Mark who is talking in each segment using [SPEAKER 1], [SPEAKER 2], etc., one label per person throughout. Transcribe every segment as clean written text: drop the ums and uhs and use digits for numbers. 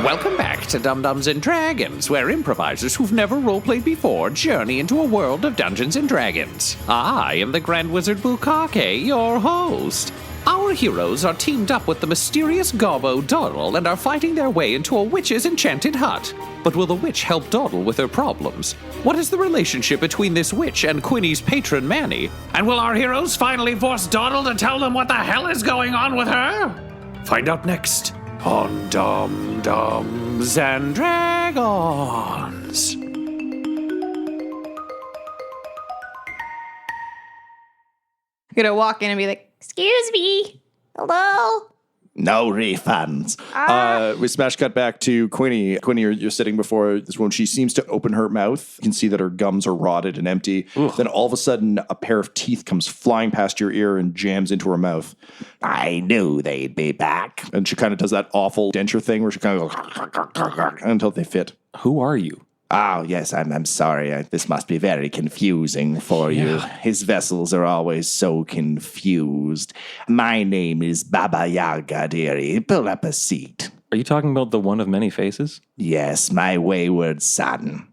[SPEAKER 1] Welcome back to Dum-Dums and Dragons, where improvisers who've never roleplayed before journey into a world of Dungeons and Dragons. I am the Grand Wizard Bukake, your host. Our heroes are teamed up with the mysterious Gobbo Doddle and are fighting their way into a witch's enchanted hut. But will the witch help Doddle with her problems? What is the relationship between this witch and Quinny's patron Manny? And will our heroes finally force Doddle to tell them what the hell is going on with her? Find out next on Dum-Dums and Dragons.
[SPEAKER 2] I'm gonna walk in and be like, "Excuse me, hello."
[SPEAKER 3] No refunds. We smash cut back to Quinny. Quinny, you're sitting before this woman. She seems to open her mouth. You can see that her gums are rotted and empty. Ugh. Then all of a sudden, a pair of teeth comes flying past your ear and jams into her mouth.
[SPEAKER 4] I knew they'd be back.
[SPEAKER 3] And she kind of does that awful denture thing where she kind of goes until they fit.
[SPEAKER 5] Who are you?
[SPEAKER 3] Oh, yes, I'm sorry. This must be very confusing for you. His vessels are always so confused. My name is Baba Yaga, dearie. Pull up a seat.
[SPEAKER 5] Are you talking about the one of many faces?
[SPEAKER 3] Yes, my wayward son.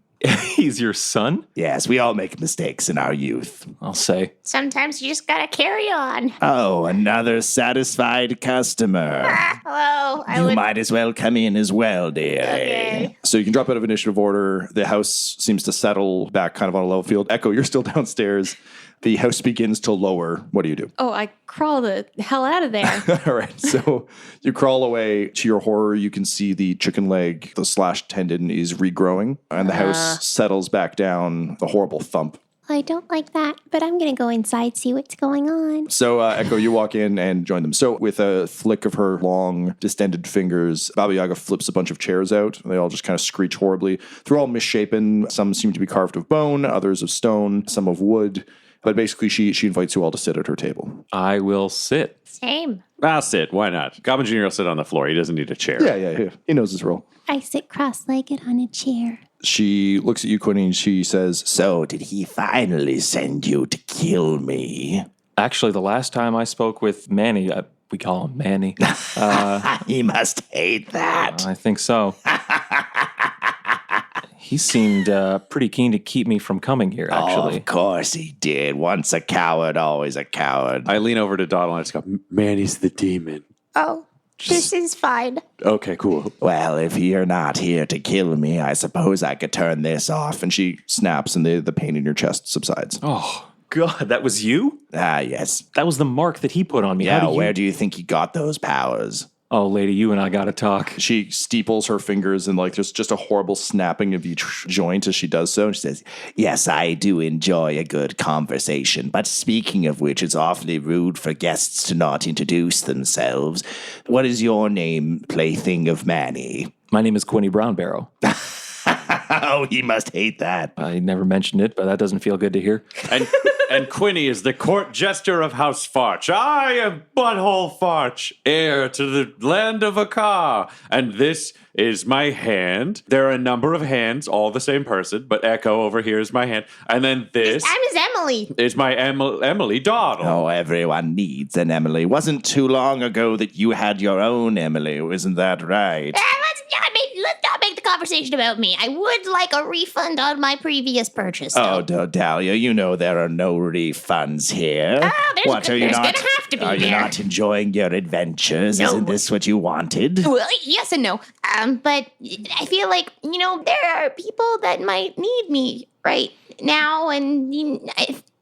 [SPEAKER 5] He's your son?
[SPEAKER 3] Yes, we all make mistakes in our youth.
[SPEAKER 5] I'll say.
[SPEAKER 2] Sometimes you just gotta carry on.
[SPEAKER 3] Oh, another satisfied customer.
[SPEAKER 2] Hello.
[SPEAKER 3] You might as well come in as well, dear.
[SPEAKER 2] Okay.
[SPEAKER 3] So you can drop out of initiative order. The house seems to settle back kind of on a level field. Echo, you're still downstairs. The house begins to lower. What do you do?
[SPEAKER 2] Oh, I crawl the hell out of there.
[SPEAKER 3] All right. So you crawl away. To your horror, you can see the chicken leg, the slashed tendon is regrowing, and the house settles back down, a horrible thump.
[SPEAKER 6] I don't like that, but I'm going to go inside, see what's going on.
[SPEAKER 3] So, Echo, you walk in and join them. So, with a flick of her long, distended fingers, Baba Yaga flips a bunch of chairs out. They all just kind of screech horribly. They're all misshapen. Some seem to be carved of bone, others of stone, some of wood. But basically, she invites you all to sit at her table.
[SPEAKER 5] I will sit.
[SPEAKER 2] Same.
[SPEAKER 7] I'll sit. Why not? Goblin Jr. will sit on the floor. He doesn't need a chair.
[SPEAKER 3] Yeah. He knows his role.
[SPEAKER 6] I sit cross-legged on a chair.
[SPEAKER 3] She looks at you, Quinny, and she says,
[SPEAKER 4] So did he finally send you to kill me?
[SPEAKER 5] Actually, the last time I spoke with Manny, we call him Manny.
[SPEAKER 4] He must hate that.
[SPEAKER 5] I think so. He seemed pretty keen to keep me from coming here, actually.
[SPEAKER 4] Oh, of course he did. Once a coward, always a coward.
[SPEAKER 7] I lean over to Doddle and I just go, Manny's the demon.
[SPEAKER 2] Oh, this is fine.
[SPEAKER 7] Okay, cool.
[SPEAKER 4] Well, if you're not here to kill me, I suppose I could turn this off.
[SPEAKER 3] and she snaps, and the pain in your chest subsides.
[SPEAKER 5] Oh, God, that was you?
[SPEAKER 4] Ah, yes.
[SPEAKER 5] That was the mark that he put on me.
[SPEAKER 4] Yeah, where do you think he got those powers?
[SPEAKER 5] Oh, lady, you and I gotta talk.
[SPEAKER 3] She steeples her fingers, and there's just a horrible snapping of each joint as she does so. And she says,
[SPEAKER 4] Yes, I do enjoy a good conversation. But speaking of which, it's awfully rude for guests to not introduce themselves. What is your name, plaything of Manny?
[SPEAKER 5] My name is Quinny Brownbarrow.
[SPEAKER 4] Oh, he must hate that.
[SPEAKER 5] I never mentioned it, but that doesn't feel good to hear.
[SPEAKER 7] And Quinny is the court jester of House Farch. I am Butthole Farch, heir to the land of Akar. And this is my hand. There are a number of hands, all the same person, but Echo over here is my hand. And then this
[SPEAKER 2] I'm his Emily.
[SPEAKER 7] is my Emily Doddle.
[SPEAKER 4] Oh, everyone needs an Emily. Wasn't too long ago that you had your own Emily, isn't that right?
[SPEAKER 2] Let's not make the conversation about me. I would like a refund on my previous purchase.
[SPEAKER 4] Oh, Dahlia, you know there are no refunds here.
[SPEAKER 2] There's gonna have to be.
[SPEAKER 4] Are you not enjoying your adventures?
[SPEAKER 2] No.
[SPEAKER 4] Isn't this what you wanted?
[SPEAKER 2] Well, yes and no. But I feel like, there are people that might need me right now, and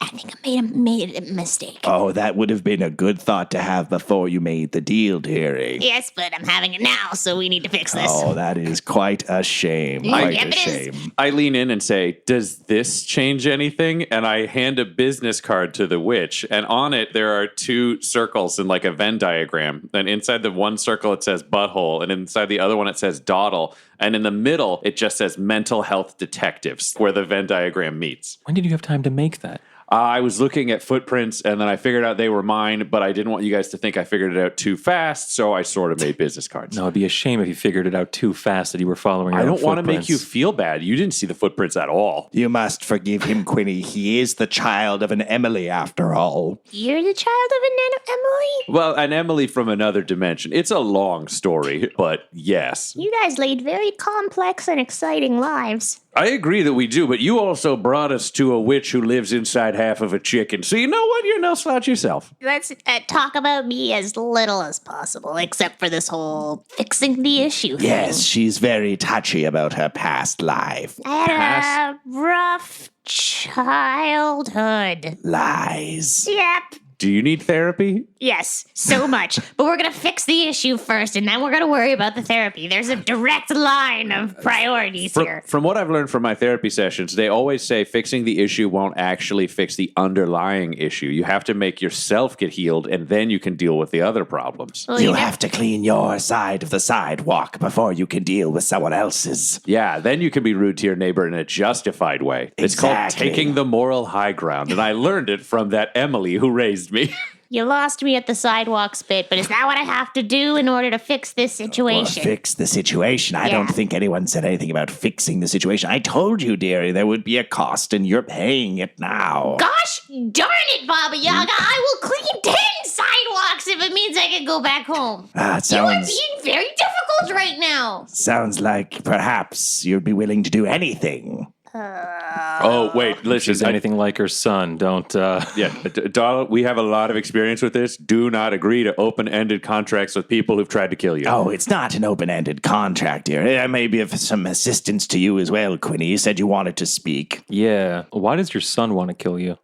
[SPEAKER 2] I think I made a mistake.
[SPEAKER 4] Oh, that would have been a good thought to have before you made the deal, dearie.
[SPEAKER 2] Yes, but I'm having it now, so we need to fix this.
[SPEAKER 4] Oh, that is quite a shame. Quite a shame.
[SPEAKER 7] I lean in and say, does this change anything? And I hand a business card to the witch, and on it there are two circles in like a Venn diagram. And inside the one circle it says butthole, and inside the other one it says Doddle. And in the middle it just says mental health detectives, where the Venn diagram meets.
[SPEAKER 5] When did you have time to make that?
[SPEAKER 7] I was looking at footprints, and then I figured out they were mine, but I didn't want you guys to think I figured it out too fast, so I sort of made business cards.
[SPEAKER 5] No, it'd be a shame if you figured it out too fast that you were following your
[SPEAKER 7] I
[SPEAKER 5] own
[SPEAKER 7] don't want to make
[SPEAKER 5] footprints.
[SPEAKER 7] you feel bad. You didn't see the footprints at all.
[SPEAKER 4] You must forgive him, Quinny. He is the child of an Emily, after all.
[SPEAKER 2] You're the child of an Emily?
[SPEAKER 7] Well, an Emily from another dimension. It's a long story, but yes.
[SPEAKER 2] You guys lead very complex and exciting lives.
[SPEAKER 7] I agree that we do, but you also brought us to a witch who lives inside half of a chicken. So you know what? You're no slouch yourself.
[SPEAKER 2] Let's talk about me as little as possible, except for this whole fixing the issue thing.
[SPEAKER 4] Yes, she's very touchy about her past life.
[SPEAKER 2] I had a rough childhood.
[SPEAKER 4] Lies.
[SPEAKER 2] Yep.
[SPEAKER 7] Do you need therapy?
[SPEAKER 2] Yes, so much. But we're going to fix the issue first, and then we're going to worry about the therapy. There's a direct line of priorities here.
[SPEAKER 7] From what I've learned from my therapy sessions, they always say fixing the issue won't actually fix the underlying issue. You have to make yourself get healed, and then you can deal with the other problems.
[SPEAKER 2] Well,
[SPEAKER 4] You have to clean your side of the sidewalk before you can deal with someone else's.
[SPEAKER 7] Yeah, then you can be rude to your neighbor in a justified way. It's called
[SPEAKER 4] Exactly.
[SPEAKER 7] taking the moral high ground, and I learned it from that Emily who raised me.
[SPEAKER 2] You lost me at the sidewalks bit, but is that what I have to do in order to fix this
[SPEAKER 4] Or
[SPEAKER 2] situation?
[SPEAKER 4] fix the situation. I
[SPEAKER 2] Yeah.
[SPEAKER 4] don't think anyone said anything about fixing the situation. I told you, dearie, there would be a cost, and you're paying it now.
[SPEAKER 2] Gosh darn it, Baba Yaga! I will clean 10 sidewalks if it means I can go back home.
[SPEAKER 4] It
[SPEAKER 2] You are
[SPEAKER 4] sounds
[SPEAKER 2] being very difficult right now.
[SPEAKER 4] sounds like perhaps you'd be willing to do anything.
[SPEAKER 7] Oh, wait, listen.
[SPEAKER 5] She's anything like her son. Don't.
[SPEAKER 7] Donald, we have a lot of experience with this. Do not agree to open-ended contracts with people who've tried to kill you.
[SPEAKER 4] Oh, it's not an open-ended contract, dear. I may be of some assistance to you as well, Quinny. You said you wanted to speak.
[SPEAKER 5] Yeah. Why does your son want to kill you?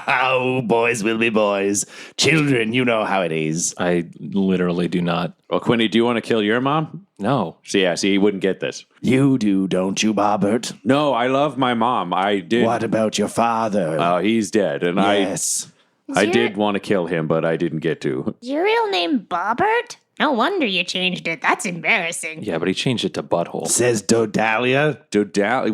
[SPEAKER 4] Oh, boys will be boys. Children, you know how it is.
[SPEAKER 5] I literally do not.
[SPEAKER 7] Well, Quinny, do you want to kill your mom?
[SPEAKER 5] No.
[SPEAKER 7] See, he wouldn't get this.
[SPEAKER 4] You do, don't you, Bobbert?
[SPEAKER 7] No, I love my mom. I did.
[SPEAKER 4] What about your father?
[SPEAKER 7] Oh, he's dead, and
[SPEAKER 4] yes.
[SPEAKER 7] I
[SPEAKER 2] your-
[SPEAKER 7] did want to kill him, but I didn't get to.
[SPEAKER 2] Is your real name Bobbert? No wonder you changed it. That's embarrassing.
[SPEAKER 5] Yeah, but he changed it to butthole.
[SPEAKER 4] Says Dodalia.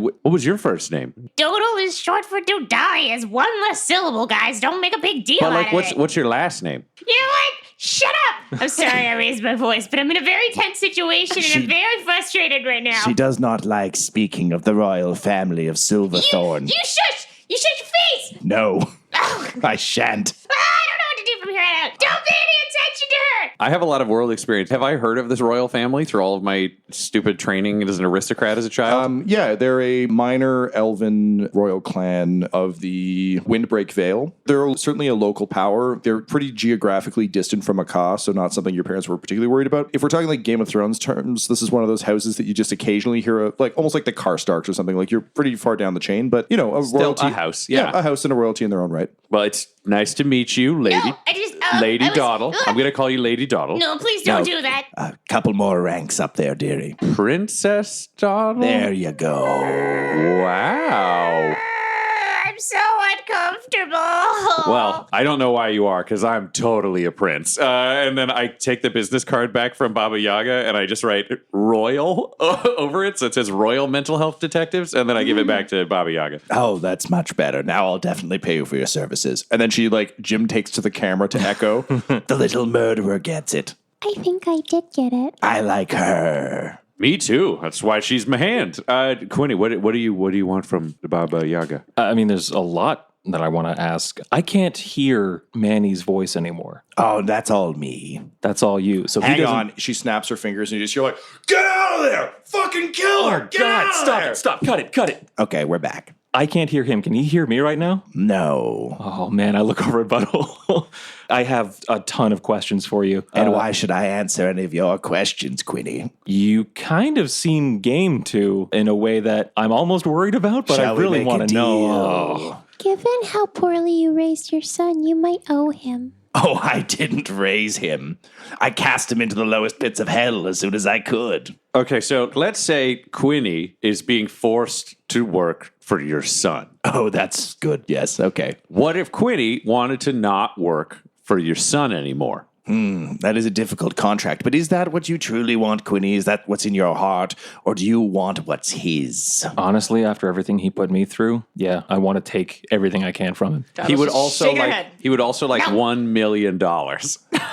[SPEAKER 7] What was your first name?
[SPEAKER 2] Doodle is short for Dodalia. It's one less syllable, guys. Don't make a big deal
[SPEAKER 7] But
[SPEAKER 2] out of it.
[SPEAKER 7] what's your last name?
[SPEAKER 2] You know what? Shut up! I'm sorry I raised my voice, but I'm in a very tense situation and I'm very frustrated right now.
[SPEAKER 4] She does not like speaking of the royal family of Silverthorn.
[SPEAKER 2] You shush! You shut your face!
[SPEAKER 4] No,
[SPEAKER 2] Oh,
[SPEAKER 4] I shan't.
[SPEAKER 2] I don't know what to do from here on out. Don't pay any attention to her!
[SPEAKER 7] I have a lot of world experience. Have I heard of this royal family through all of my stupid training as an aristocrat as a child?
[SPEAKER 3] Yeah, they're a minor elven royal clan of the Windbreak Vale. They're certainly a local power. They're pretty geographically distant from Macaw, so not something your parents were particularly worried about. If we're talking like Game of Thrones terms, this is one of those houses that you just occasionally hear, like almost like the Karstarks or something. Like you're pretty far down the chain, but you know, a
[SPEAKER 7] Still
[SPEAKER 3] royalty,
[SPEAKER 7] a house, yeah.
[SPEAKER 3] a house and a royalty in their own right.
[SPEAKER 7] Well, it's nice to meet you, lady.
[SPEAKER 2] No, I just...
[SPEAKER 7] Lady
[SPEAKER 2] I was-
[SPEAKER 7] Doddle. I'm going to call you Lady Doddle.
[SPEAKER 2] No, please don't do that.
[SPEAKER 4] A couple more ranks up there, dearie.
[SPEAKER 7] Princess Doddle?
[SPEAKER 4] There you go.
[SPEAKER 7] Wow.
[SPEAKER 2] I'm so uncomfortable.
[SPEAKER 7] Well, I don't know why you are, because I'm totally a prince. And then I take the business card back from Baba Yaga, and I just write Royal over it. So it says Royal Mental Health Detectives, and then I give it back to Baba Yaga.
[SPEAKER 4] Oh, that's much better. Now I'll definitely pay you for your services.
[SPEAKER 3] And then she like Jim takes to the camera to echo.
[SPEAKER 4] The little murderer gets it.
[SPEAKER 6] I think I did get it.
[SPEAKER 4] I like her.
[SPEAKER 7] Me too. That's why she's my hand. Quinny, what do you want from Baba Yaga?
[SPEAKER 5] I mean, there's a lot that I want to ask. I can't hear Manny's voice anymore.
[SPEAKER 4] Oh, that's all me.
[SPEAKER 5] That's all you. So he
[SPEAKER 3] Hang
[SPEAKER 5] doesn't.
[SPEAKER 3] on. She snaps her fingers and you just you're like, get out of there! Fucking kill her! Get out of there!
[SPEAKER 5] Stop, cut it.
[SPEAKER 4] Okay, we're back.
[SPEAKER 5] I can't hear him. Can he hear me right now?
[SPEAKER 4] No.
[SPEAKER 5] Oh man, I look over at Butthole. I have a ton of questions for you.
[SPEAKER 4] And why should I answer any of your questions, Quinny?
[SPEAKER 5] You kind of seem game to in a way that I'm almost worried about, but
[SPEAKER 4] Shall
[SPEAKER 5] I
[SPEAKER 4] we
[SPEAKER 5] really
[SPEAKER 4] make
[SPEAKER 5] want
[SPEAKER 4] a
[SPEAKER 5] to know.
[SPEAKER 4] deal?
[SPEAKER 5] Oh.
[SPEAKER 6] Given how poorly you raised your son, you might owe him.
[SPEAKER 4] Oh, I didn't raise him. I cast him into the lowest pits of hell as soon as I could.
[SPEAKER 7] Okay, so let's say Quinny is being forced to work for your son.
[SPEAKER 4] Oh, that's good. Yes, okay.
[SPEAKER 7] What if Quinny wanted to not work for your son anymore?
[SPEAKER 4] That is a difficult contract. But is that what you truly want, Quinny? Is that what's in your heart? Or do you want what's his?
[SPEAKER 5] Honestly, after everything he put me through, yeah, I want to take everything I can from him.
[SPEAKER 7] He would also
[SPEAKER 2] shake her
[SPEAKER 7] like
[SPEAKER 2] head.
[SPEAKER 7] $1 million.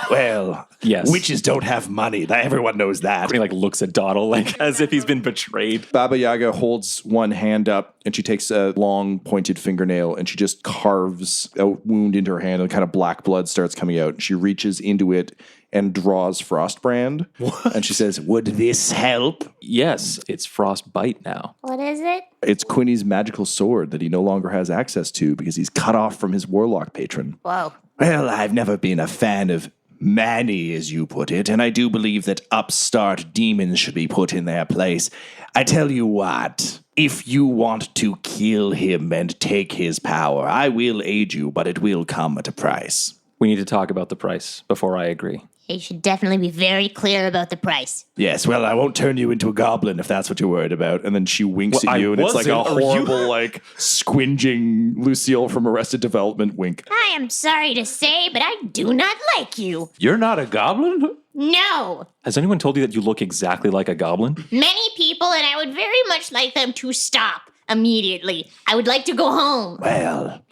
[SPEAKER 4] Well,
[SPEAKER 5] Yes.
[SPEAKER 4] Witches don't have money. Everyone knows that.
[SPEAKER 5] He like looks at Dawdle like as if he's been betrayed.
[SPEAKER 3] Baba Yaga holds one hand up and she takes a long pointed fingernail and she just carves a wound into her hand and kind of black blood starts coming out. And she reaches into it and draws Frostbrand. And she says,
[SPEAKER 4] Would this help?
[SPEAKER 5] Yes, it's Frostbite now.
[SPEAKER 2] What is it?
[SPEAKER 3] it's Quinny's magical sword that he no longer has access to because he's cut off from his warlock patron.
[SPEAKER 2] Whoa.
[SPEAKER 4] Well, I've never been a fan of Manny, as you put it, and I do believe that upstart demons should be put in their place. I tell you what, if you want to kill him and take his power, I will aid you, but it will come at a price.
[SPEAKER 5] We need to talk about the price before I agree.
[SPEAKER 2] You should definitely be very clear about the price.
[SPEAKER 4] Yes, well, I won't turn you into a goblin if that's what you're worried about.
[SPEAKER 3] And then she winks at you, and it's like a horrible, like, squinging Lucille from Arrested Development wink.
[SPEAKER 2] I am sorry to say, but I do not like you.
[SPEAKER 7] You're not a goblin?
[SPEAKER 2] No.
[SPEAKER 5] Has anyone told you that you look exactly like a goblin?
[SPEAKER 2] Many people, and I would very much like them to stop immediately. I would like to go home.
[SPEAKER 4] Well,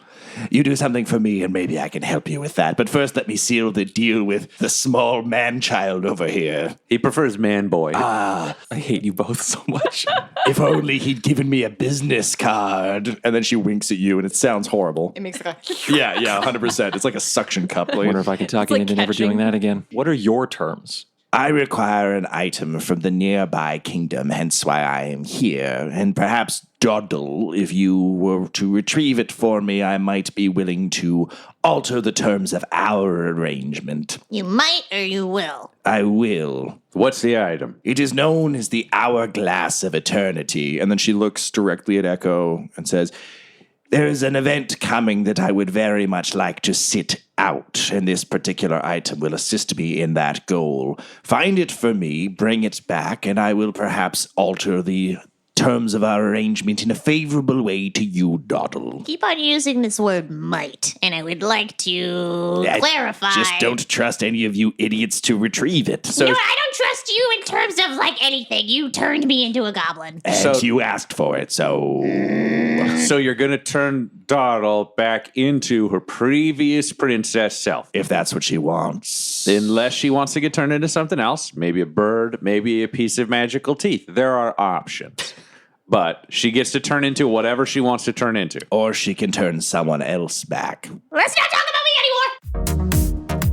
[SPEAKER 4] you do something for me, and maybe I can help you with that. But first, let me seal the deal with the small man-child over here.
[SPEAKER 7] He prefers man boy.
[SPEAKER 5] I hate you both so much.
[SPEAKER 4] If only he'd given me a business card.
[SPEAKER 3] And then she winks at you, and it sounds horrible.
[SPEAKER 2] It makes it
[SPEAKER 3] Yeah, 100%. It's like a suction cup.
[SPEAKER 5] I wonder if I can talk you into never doing that again. What are your terms?
[SPEAKER 4] I require an item from the nearby kingdom, hence why I am here. And perhaps, Doddle, if you were to retrieve it for me, I might be willing to alter the terms of our arrangement.
[SPEAKER 2] You might or you will.
[SPEAKER 4] I will.
[SPEAKER 7] What's the item?
[SPEAKER 4] It is known as the Hourglass of Eternity.
[SPEAKER 3] And then she looks directly at Echo and says,
[SPEAKER 4] There is an event coming that I would very much like to sit out, and this particular item will assist me in that goal. Find it for me, bring it back, and I will perhaps alter the terms of our arrangement in a favorable way to you, Doddle.
[SPEAKER 2] Keep on using this word might, and I would like to clarify.
[SPEAKER 4] Just don't trust any of you idiots to retrieve it.
[SPEAKER 2] You know what? I don't trust you in terms of, like, anything. You turned me into a goblin.
[SPEAKER 4] And you asked for it, so...
[SPEAKER 7] So you're going to turn Doddle back into her previous princess self.
[SPEAKER 4] If that's what she wants.
[SPEAKER 7] Unless she wants to get turned into something else, maybe a bird, maybe a piece of magical teeth. There are options. But she gets to turn into whatever she wants to turn into.
[SPEAKER 4] Or she can turn someone else back.
[SPEAKER 2] Let's not talk about me anymore.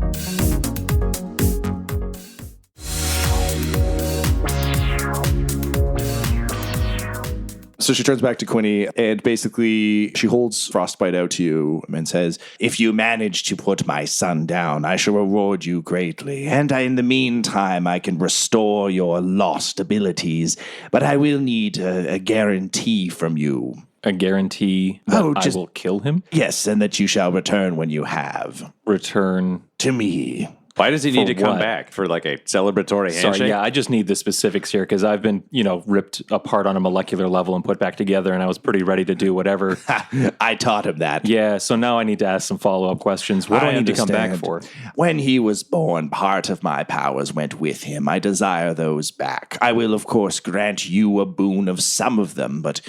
[SPEAKER 3] So she turns back to Quinny, and basically she holds Frostbite out to you and says,
[SPEAKER 4] If you manage to put my son down, I shall reward you greatly. And in the meantime, I can restore your lost abilities. But I will need a guarantee from you.
[SPEAKER 5] A guarantee that I will kill him?
[SPEAKER 4] Yes, and that you shall return when you have.
[SPEAKER 5] Return
[SPEAKER 4] To me.
[SPEAKER 7] Why does he need to come
[SPEAKER 5] what?
[SPEAKER 7] back? For like a celebratory handshake?
[SPEAKER 5] Sorry, yeah, I just need the specifics here because I've been, ripped apart on a molecular level and put back together, and I was pretty ready to do whatever.
[SPEAKER 4] I taught him that.
[SPEAKER 5] Yeah, so now I need to ask some follow-up questions. What do I need to come back for?
[SPEAKER 4] When he was born, part of my powers went with him. I desire those back. I will, of course, grant you a boon of some of them, but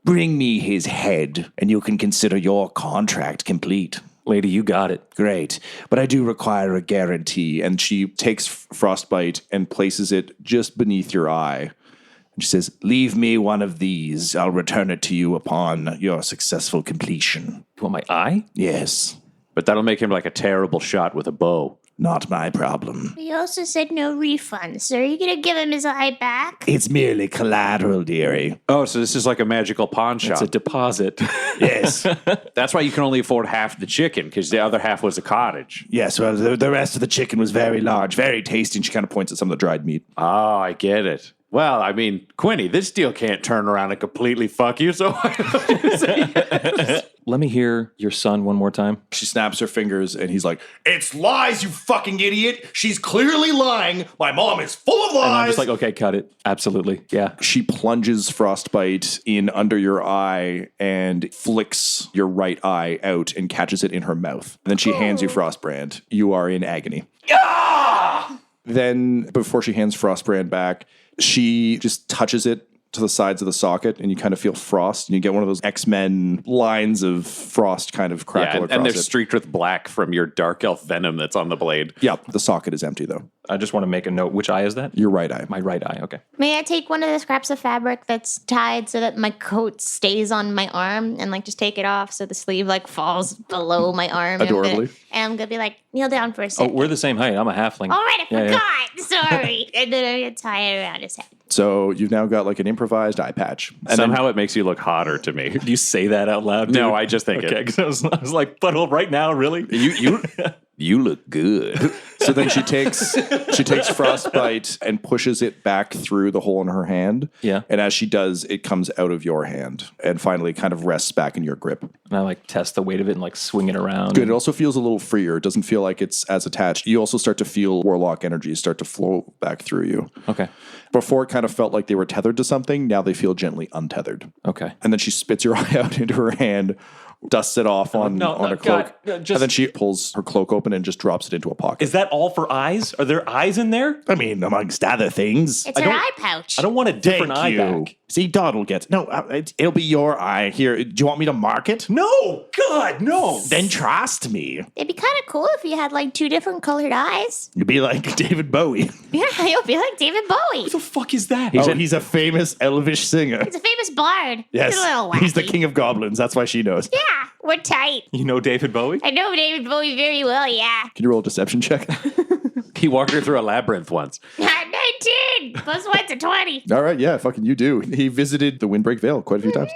[SPEAKER 4] bring me his head, and you can consider your contract complete.
[SPEAKER 5] Lady, you got it.
[SPEAKER 4] Great. But I do require a guarantee.
[SPEAKER 3] and she takes Frostbite and places it just beneath your eye.
[SPEAKER 4] And she says, Leave me one of these. I'll return it to you upon your successful completion.
[SPEAKER 5] You want my eye?
[SPEAKER 4] Yes.
[SPEAKER 7] But that'll make him like a terrible shot with a bow.
[SPEAKER 4] Not my problem.
[SPEAKER 2] He also said no refunds. So are you going to give him his eye back?
[SPEAKER 4] It's merely collateral, dearie.
[SPEAKER 7] Oh, so this is like a magical pawn shop.
[SPEAKER 5] It's a deposit.
[SPEAKER 4] Yes.
[SPEAKER 7] That's why you can only afford half the chicken, because the other half was a cottage.
[SPEAKER 4] Yes, well, the rest of the chicken was very large, very tasty.
[SPEAKER 3] And she kind of points at some of the dried meat.
[SPEAKER 7] Oh, I get it. Well, I mean, Quinny, this deal can't turn around and completely fuck you, so why don't you say yes?
[SPEAKER 5] Let me hear your son one more time.
[SPEAKER 3] She snaps her fingers, and he's like, It's lies, you fucking idiot! She's clearly lying! My mom is full of lies!
[SPEAKER 5] And I'm just like, okay, cut it. Absolutely. Yeah.
[SPEAKER 3] She plunges Frostbite in under your eye and flicks your right eye out and catches it in her mouth. And then she hands you Frostbrand. You are in agony. Then, before she hands Frostbrand back, she just touches it to the sides of the socket, and you kind of feel frost, and you get one of those X-Men lines of frost kind of crackle across
[SPEAKER 7] and they're
[SPEAKER 3] it.
[SPEAKER 7] streaked with black from your dark elf venom that's on the blade.
[SPEAKER 3] Yeah, the socket is empty, though.
[SPEAKER 5] I just want to make a note. Which eye is that?
[SPEAKER 3] Your right eye.
[SPEAKER 5] My right eye. Okay.
[SPEAKER 2] May I take one of the scraps of fabric that's tied so that my coat stays on my arm and like just take it off so the sleeve like falls below my arm?
[SPEAKER 3] Adorably.
[SPEAKER 2] And I'm gonna be like, kneel down for a
[SPEAKER 5] Oh,
[SPEAKER 2] second.
[SPEAKER 5] we're the same height. I'm a halfling.
[SPEAKER 2] All right, I
[SPEAKER 5] Yeah, yeah.
[SPEAKER 2] forgot. Sorry. And then I'm gonna tie it around his head.
[SPEAKER 3] So you've now got like an improvised eye patch. And
[SPEAKER 7] Somehow it makes you look hotter to me.
[SPEAKER 5] Do you say that out loud?
[SPEAKER 7] No,
[SPEAKER 5] dude?
[SPEAKER 7] I just think
[SPEAKER 5] okay,
[SPEAKER 7] it.
[SPEAKER 5] because I was like, butthole right now, really?
[SPEAKER 7] You look good.
[SPEAKER 3] So then she takes frostbite and pushes it back through the hole in her hand.
[SPEAKER 5] Yeah.
[SPEAKER 3] And as she does, it comes out of your hand and finally kind of rests back in your grip.
[SPEAKER 5] And I like test the weight of it and like swing it around.
[SPEAKER 3] Good. It also feels a little freer. It doesn't feel like it's as attached. You also start to feel warlock energy start to flow back through you.
[SPEAKER 5] Okay.
[SPEAKER 3] Before it kind of felt like they were tethered to something. Now they feel gently untethered.
[SPEAKER 5] Okay.
[SPEAKER 3] And then she spits your eye out into her hand, dusts it off on a cloak.
[SPEAKER 5] God,
[SPEAKER 3] and then she pulls her cloak open and just drops it into a pocket.
[SPEAKER 5] Is that all for eyes? Are there eyes in there?
[SPEAKER 3] I mean, amongst other things.
[SPEAKER 2] It's her eye pouch.
[SPEAKER 5] I don't want a different
[SPEAKER 3] Thank
[SPEAKER 5] eye
[SPEAKER 3] you.
[SPEAKER 5] back.
[SPEAKER 3] See, Doddle gets... No, it'll be your eye. Here, do you want me to mark it?
[SPEAKER 5] No, God, no.
[SPEAKER 3] Then trust me.
[SPEAKER 2] It'd be kind of cool if you had like 2 different colored eyes.
[SPEAKER 3] You'd be like David Bowie.
[SPEAKER 2] Yeah, you'll be like David Bowie.
[SPEAKER 5] What the fuck is that?
[SPEAKER 3] He's a famous elvish singer.
[SPEAKER 2] He's a famous bard.
[SPEAKER 3] Yes,
[SPEAKER 2] He's a little wacky.
[SPEAKER 3] he's the king of goblins. That's why she knows.
[SPEAKER 2] Yeah, we're tight.
[SPEAKER 5] You know David Bowie?
[SPEAKER 2] I know David Bowie very well, yeah.
[SPEAKER 3] Can you roll a deception check?
[SPEAKER 7] He walked her through a labyrinth once.
[SPEAKER 2] 19 plus 1's a 20.
[SPEAKER 3] All right, yeah, fucking you do. He visited the Windbreak Vale quite a few times.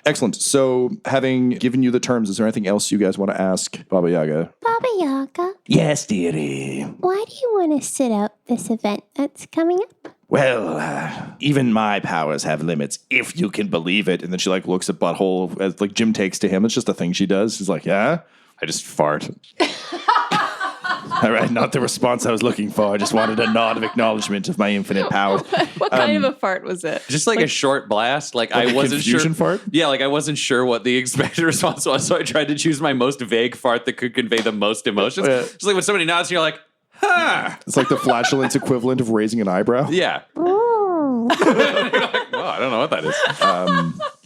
[SPEAKER 3] Excellent. So, having given you the terms, is there anything else you guys want to ask Baba Yaga?
[SPEAKER 6] Baba Yaga,
[SPEAKER 4] Yes, dearie.
[SPEAKER 6] why do you want to sit out this event that's coming up?
[SPEAKER 3] Well, even my powers have limits, if you can believe it. And then she like looks at Butthole as like Jim takes to him. It's just a thing she does. She's like, yeah.
[SPEAKER 7] I just fart.
[SPEAKER 3] All right, not the response I was looking for. I just wanted a nod of acknowledgement of my infinite powers.
[SPEAKER 8] What kind of a fart was it?
[SPEAKER 7] Just like a short blast. Like I
[SPEAKER 3] a
[SPEAKER 7] wasn't sure.
[SPEAKER 3] confusion fart?
[SPEAKER 7] Yeah, like I wasn't sure what the expected response was, so I tried to choose my most vague fart that could convey the most emotions.
[SPEAKER 3] Yeah.
[SPEAKER 7] Just like when somebody nods, and you're like, huh.
[SPEAKER 3] It's like the flatulence equivalent of raising an eyebrow.
[SPEAKER 7] Yeah.
[SPEAKER 6] Oh,
[SPEAKER 7] Well, I don't know what that is.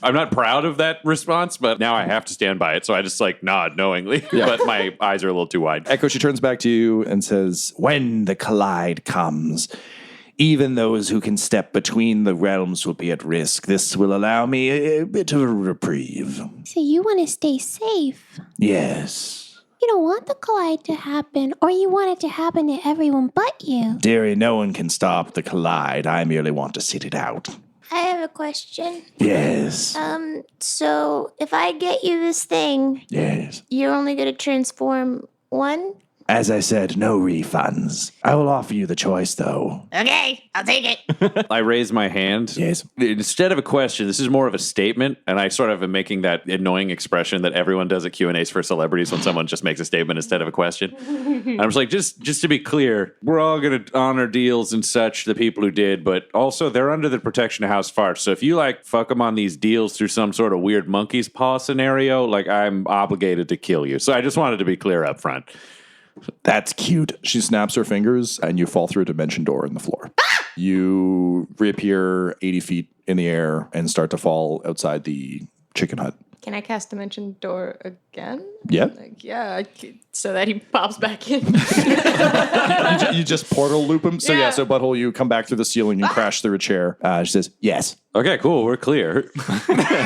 [SPEAKER 7] I'm not proud of that response, but now I have to stand by it. So I just like nod knowingly, but my eyes are a little too wide.
[SPEAKER 3] Echo, she turns back to you and says,
[SPEAKER 4] When the collide comes, even those who can step between the realms will be at risk. This will allow me a bit of a reprieve.
[SPEAKER 6] so you want to stay safe?
[SPEAKER 4] Yes.
[SPEAKER 6] You don't want the collide to happen, or you want it to happen to everyone but you.
[SPEAKER 4] Dearie, no one can stop the collide. I merely want to sit it out.
[SPEAKER 2] I have a question.
[SPEAKER 4] Yes.
[SPEAKER 2] So if I get you this thing,
[SPEAKER 4] Yes.
[SPEAKER 2] you're only going to transform one?
[SPEAKER 4] As I said, no refunds. I will offer you the choice, though.
[SPEAKER 2] Okay, I'll take it.
[SPEAKER 7] I raise my hand.
[SPEAKER 4] Yes.
[SPEAKER 7] Instead of a question, this is more of a statement, and I sort of am making that annoying expression that everyone does at Q&As for celebrities when someone just makes a statement instead of a question. And I'm just like, just to be clear, we're all going to honor deals and such, the people who did, but also they're under the protection of House Farts. So if you like fuck them on these deals through some sort of weird monkey's paw scenario, like I'm obligated to kill you. So I just wanted to be clear up front.
[SPEAKER 3] that's cute. She snaps her fingers and you fall through a dimension door in the floor. You reappear 80 feet in the air and start to fall outside the chicken hut.
[SPEAKER 8] Can I cast Dimension Door again?
[SPEAKER 3] Yeah.
[SPEAKER 8] Like, yeah, so that he pops back in.
[SPEAKER 3] You just portal loop him. So
[SPEAKER 8] Yeah.
[SPEAKER 3] so Butthole, you come back through the ceiling and crash through a chair. She says, yes.
[SPEAKER 7] Okay, cool. We're clear.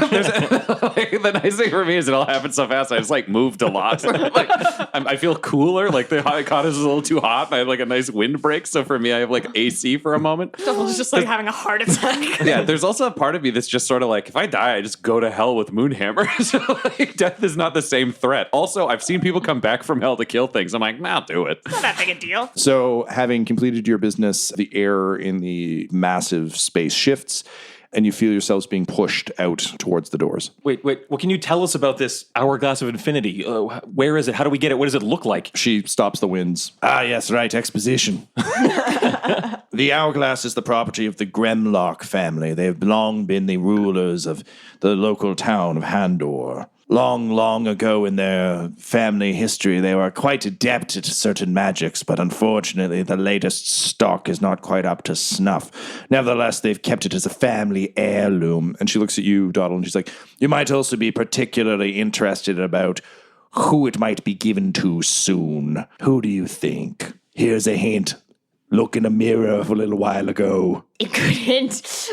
[SPEAKER 7] The nice thing for me is it all happens so fast. I just like moved a lot. Like I feel cooler. Like the cottage is a little too hot. And I have like a nice windbreak. So for me, I have like AC for a moment.
[SPEAKER 8] Double's just like having a heart attack.
[SPEAKER 7] Yeah, there's also a part of me that's just sort of like, if I die, I just go to hell with Moonhammer. So like, death is not the same threat. Also, I've seen people come back from hell to kill things. I'm like, I'll do it.
[SPEAKER 8] Not that big a deal.
[SPEAKER 3] So, having completed your business, the air in the massive space shifts, and you feel yourselves being pushed out towards the doors.
[SPEAKER 5] Wait. What can you tell us about this hourglass of infinity? Where is it? How do we get it? What does it look like?
[SPEAKER 3] She stops the winds.
[SPEAKER 4] Ah, yes, right, exposition. The hourglass is the property of the Gremlock family. They have long been the rulers of the local town of Handor. long, long ago in their family history, they were quite adept at certain magics, but unfortunately, the latest stock is not quite up to snuff. Nevertheless, they've kept it as a family heirloom.
[SPEAKER 3] And she looks at you, Dottle, and she's like,
[SPEAKER 4] You might also be particularly interested about who it might be given to soon. Who do you think? Here's a hint. Look in a mirror a little while ago.
[SPEAKER 2] It couldn't.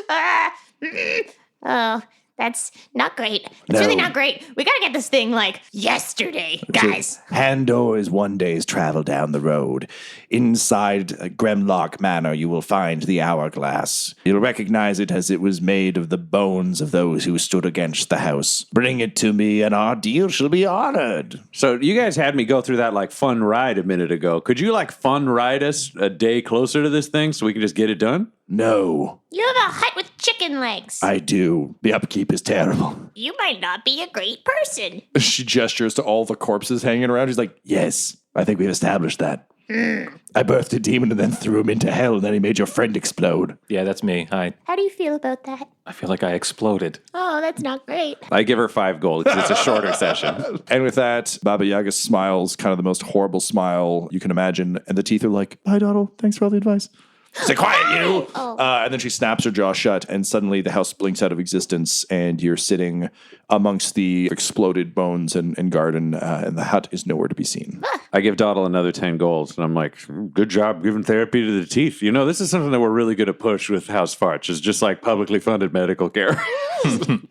[SPEAKER 2] Oh, that's not great. It's
[SPEAKER 4] No.
[SPEAKER 2] really not great. We gotta get this thing like yesterday, guys.
[SPEAKER 4] Handor is one day's travel down the road. Inside Gremlock Manor, you will find the hourglass. You'll recognize it as it was made of the bones of those who stood against the house. Bring it to me, and our deal shall be honored.
[SPEAKER 7] So you guys had me go through that like fun ride a minute ago. Could you like fun ride us a day closer to this thing so we can just get it done?
[SPEAKER 4] No,
[SPEAKER 2] You have a hut with chicken legs.
[SPEAKER 4] I do. The upkeep is terrible.
[SPEAKER 2] You might not be a great person.
[SPEAKER 3] she gestures to all the corpses hanging around. She's like,
[SPEAKER 4] Yes, I think we've established that. I birthed a demon and then threw him into hell, and then he made your friend explode.
[SPEAKER 5] Yeah, that's me.
[SPEAKER 2] How do you feel about that?
[SPEAKER 5] I feel like I exploded.
[SPEAKER 2] Oh, that's not great.
[SPEAKER 7] I give her 5 gold because it's a shorter session.
[SPEAKER 3] and with that, Baba Yaga smiles, kind of the most horrible smile you can imagine. And the teeth are like, bye, Dottle. Thanks for all the advice. Say, quiet, you! And then she snaps her jaw shut, and suddenly the house blinks out of existence, and you're sitting amongst the exploded bones and garden, and the hut is nowhere to be seen.
[SPEAKER 7] I give Dottle another 10 golds, and I'm like, good job giving therapy to the teeth. You know, this is something that we're really good at push with House Farch, is just like publicly funded medical care.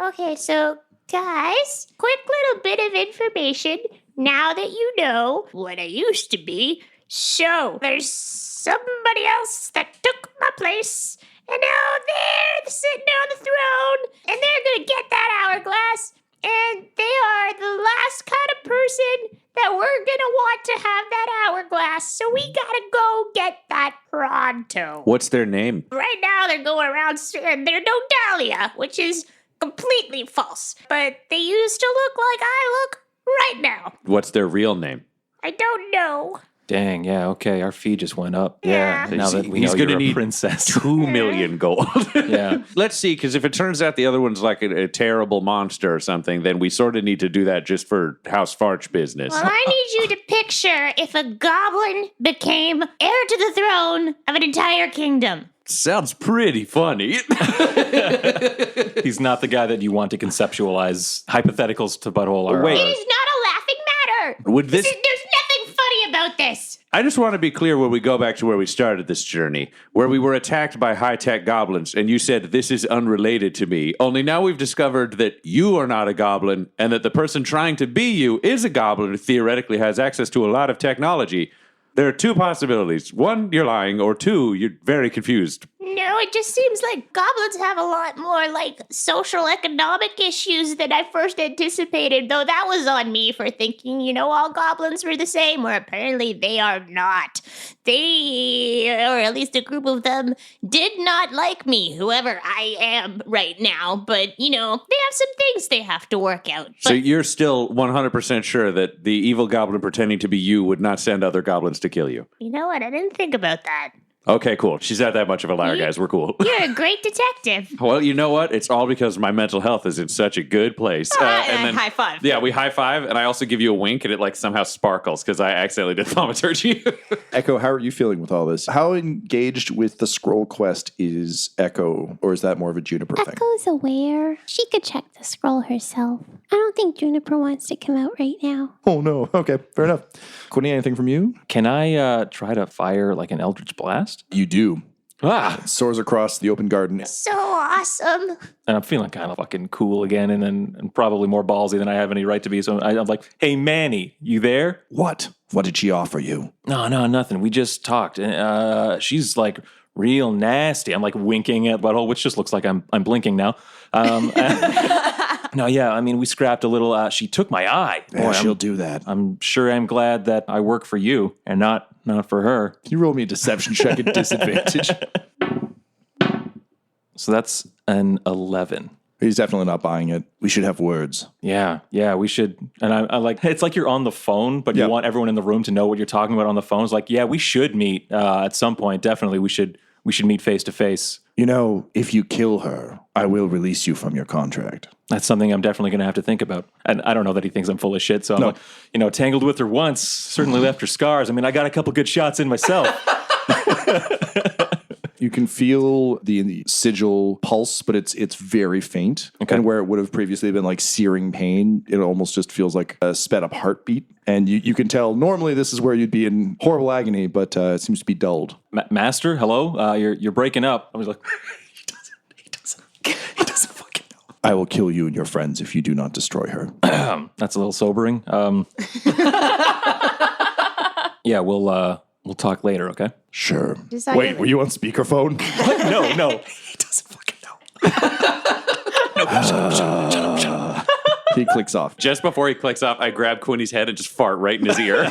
[SPEAKER 2] Okay, so guys, quick little bit of information. Now that you know what I used to be, so there's somebody else that took my place, and now they're sitting on the throne, and they're gonna get that hourglass, and they are the last kind of person that we're gonna want to have that hourglass, so we gotta go get that pronto.
[SPEAKER 7] What's their name?
[SPEAKER 2] Right now they're going around saying they're no Dahlia, which is completely false, but they used to look like I look right now.
[SPEAKER 7] What's their real name?
[SPEAKER 2] I don't know.
[SPEAKER 5] Dang, yeah, okay. Our fee just went up.
[SPEAKER 2] Yeah.
[SPEAKER 5] Now that we
[SPEAKER 7] He's
[SPEAKER 5] know
[SPEAKER 7] gonna
[SPEAKER 5] you're a
[SPEAKER 7] need
[SPEAKER 5] princess.
[SPEAKER 7] 2 million gold.
[SPEAKER 5] Yeah.
[SPEAKER 7] Let's see, because if it turns out the other one's like a terrible monster or something, then we sort of need to do that just for House Farch business.
[SPEAKER 2] Well, I need you to picture if a goblin became heir to the throne of an entire kingdom.
[SPEAKER 7] Sounds pretty funny.
[SPEAKER 5] He's not the guy that you want to conceptualize hypotheticals to butthole. Or,
[SPEAKER 7] Wait.
[SPEAKER 2] It is not a laughing matter.
[SPEAKER 7] Would this?
[SPEAKER 2] There's nothing funny about this.
[SPEAKER 7] I just want to be clear when we go back to where we started this journey, where we were attacked by high-tech goblins, and you said, this is unrelated to me. Only now we've discovered that you are not a goblin, and that the person trying to be you is a goblin who theoretically has access to a lot of technology. There are 2 possibilities. 1, you're lying, or 2, you're very confused.
[SPEAKER 2] No, it just seems like goblins have a lot more, like, social economic issues than I first anticipated, though that was on me for thinking, all goblins were the same, where apparently they are not. They, or at least a group of them, did not like me, whoever I am right now, but, they have some things they have to work out.
[SPEAKER 7] So
[SPEAKER 2] But
[SPEAKER 7] you're still 100% sure that the evil goblin pretending to be you would not send other goblins to kill you?
[SPEAKER 2] you know what? I didn't think about that.
[SPEAKER 7] Okay, cool. She's not that much of a liar, guys. We're cool.
[SPEAKER 2] You're a great detective.
[SPEAKER 7] Well, you know what? It's all because my mental health is in such a good place.
[SPEAKER 8] High five.
[SPEAKER 7] Yeah, we high five, and I also give you a wink, and it like somehow sparkles because I accidentally did thaumaturgy.
[SPEAKER 3] Echo, how are you feeling with all this? How engaged with the scroll quest is Echo, or is that more of a Juniper thing?
[SPEAKER 6] Echo's aware. She could check the scroll herself. I don't think Juniper wants to come out right now.
[SPEAKER 3] Oh, no. Okay, fair enough. Quinny, anything from you?
[SPEAKER 5] Can I try to fire like an Eldritch Blast?
[SPEAKER 3] You do.
[SPEAKER 5] Ah!
[SPEAKER 3] Soars across the open garden.
[SPEAKER 2] So awesome.
[SPEAKER 5] And I'm feeling kind of fucking cool again and probably more ballsy than I have any right to be. So I'm like, hey, Manny, you there?
[SPEAKER 3] What? What did she offer you?
[SPEAKER 5] No, nothing. We just talked. She's like real nasty. I'm like winking at Butthole, which just looks like I'm blinking now. No, yeah, I mean, we scrapped a little. She took my eye.
[SPEAKER 3] Yeah,
[SPEAKER 5] Boy,
[SPEAKER 3] she'll do that.
[SPEAKER 5] I'm sure I'm glad that I work for you and not for her.
[SPEAKER 3] Can you roll me a deception check at disadvantage?
[SPEAKER 5] So that's an 11.
[SPEAKER 3] He's definitely not buying it. We should have words.
[SPEAKER 5] Yeah, we should. And I like, it's like you're on the phone, but
[SPEAKER 3] Yeah.
[SPEAKER 5] you want everyone in the room to know what you're talking about on the phone. It's like, yeah, we should meet at some point. Definitely, we should we should meet face to face.
[SPEAKER 4] You know, if you kill her, I will release you from your contract.
[SPEAKER 5] That's something I'm definitely going to have to think about. And I don't know that he thinks I'm full of shit. So I'm like, tangled with her once, certainly left her scars. I mean, I got a couple good shots in myself.
[SPEAKER 3] You can feel the sigil pulse, but it's very faint.
[SPEAKER 5] Okay.
[SPEAKER 3] And where it would have previously been like searing pain, it almost just feels like a sped up heartbeat. And you can tell normally this is where you'd be in horrible agony, but it seems to be dulled.
[SPEAKER 5] Master, hello? You're breaking up. I was like, he doesn't fucking know.
[SPEAKER 3] I will kill you and your friends if you do not destroy her.
[SPEAKER 5] That's a little sobering. Yeah, we'll talk later, okay?
[SPEAKER 3] Sure.
[SPEAKER 8] Decide
[SPEAKER 3] Wait,
[SPEAKER 8] it.
[SPEAKER 3] were you on speakerphone?
[SPEAKER 5] No. He doesn't fucking know.
[SPEAKER 3] He clicks off.
[SPEAKER 7] Just before he clicks off, I grab Quinny's head and just fart right in his ear.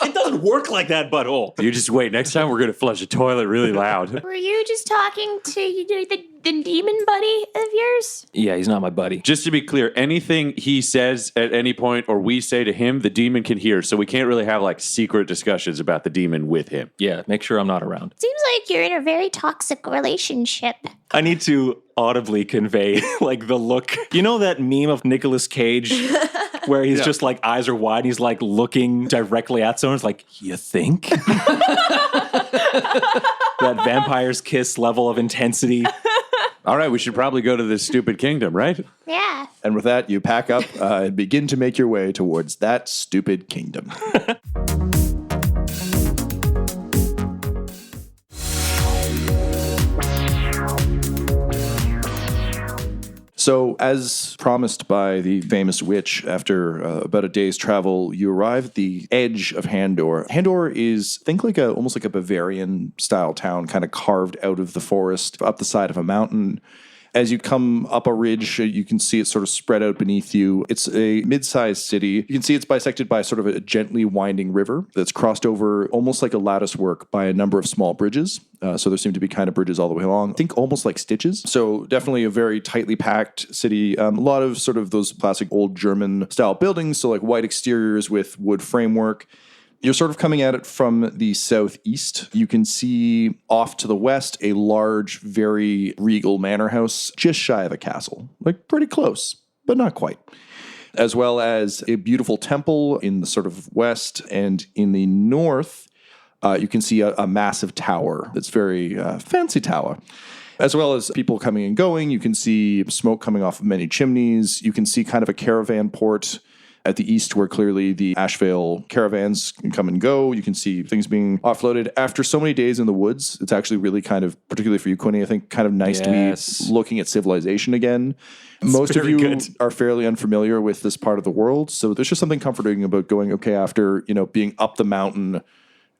[SPEAKER 5] It doesn't work like that, butthole.
[SPEAKER 7] You just wait. Next time we're going to flush the toilet really loud.
[SPEAKER 2] Were you just talking to the demon buddy of yours?
[SPEAKER 5] Yeah, he's not my buddy.
[SPEAKER 7] Just to be clear, anything he says at any point or we say to him, the demon can hear. So we can't really have like secret discussions about the demon with him.
[SPEAKER 5] Yeah, make sure I'm not around.
[SPEAKER 2] Seems like you're in a very toxic relationship.
[SPEAKER 5] I need to audibly convey like the look. You know that meme of Nicolas Cage where he's just like eyes are wide, he's like looking directly at someone. It's like, you think? That vampire's kiss level of intensity.
[SPEAKER 7] All right, we should probably go to this stupid kingdom, right?
[SPEAKER 2] Yeah.
[SPEAKER 3] And with that, you pack up and begin to make your way towards that stupid kingdom. So, as promised by the famous witch, after about a day's travel, you arrive at the edge of Handor. Handor is, think like almost like a Bavarian-style town, kind of carved out of the forest, up the side of a mountain. As you come up a ridge, you can see it sort of spread out beneath you. It's a mid-sized city. You can see it's bisected by sort of a gently winding river that's crossed over almost like a lattice work by a number of small bridges. So there seem to be kind of bridges all the way along. I think almost like stitches. So definitely a very tightly packed city. A lot of sort of those classic old German style buildings. So like white exteriors with wood framework. You're sort of coming at it from the southeast. You can see off to the west a large, very regal manor house just shy of a castle. Like pretty close, but not quite. As well as a beautiful temple in the sort of west, and in the north, you can see a massive tower that's very fancy tower. As well as people coming and going. You can see smoke coming off of many chimneys. You can see kind of a caravan port at the east, where clearly the Ashvale caravans can come and go. You can see things being offloaded. After so many days in the woods, it's actually really kind of, particularly for you, Quinny, I think kind of nice to be looking at civilization again. Most of you are fairly unfamiliar with this part of the world, so there's just something comforting about going, okay, after, being up the mountain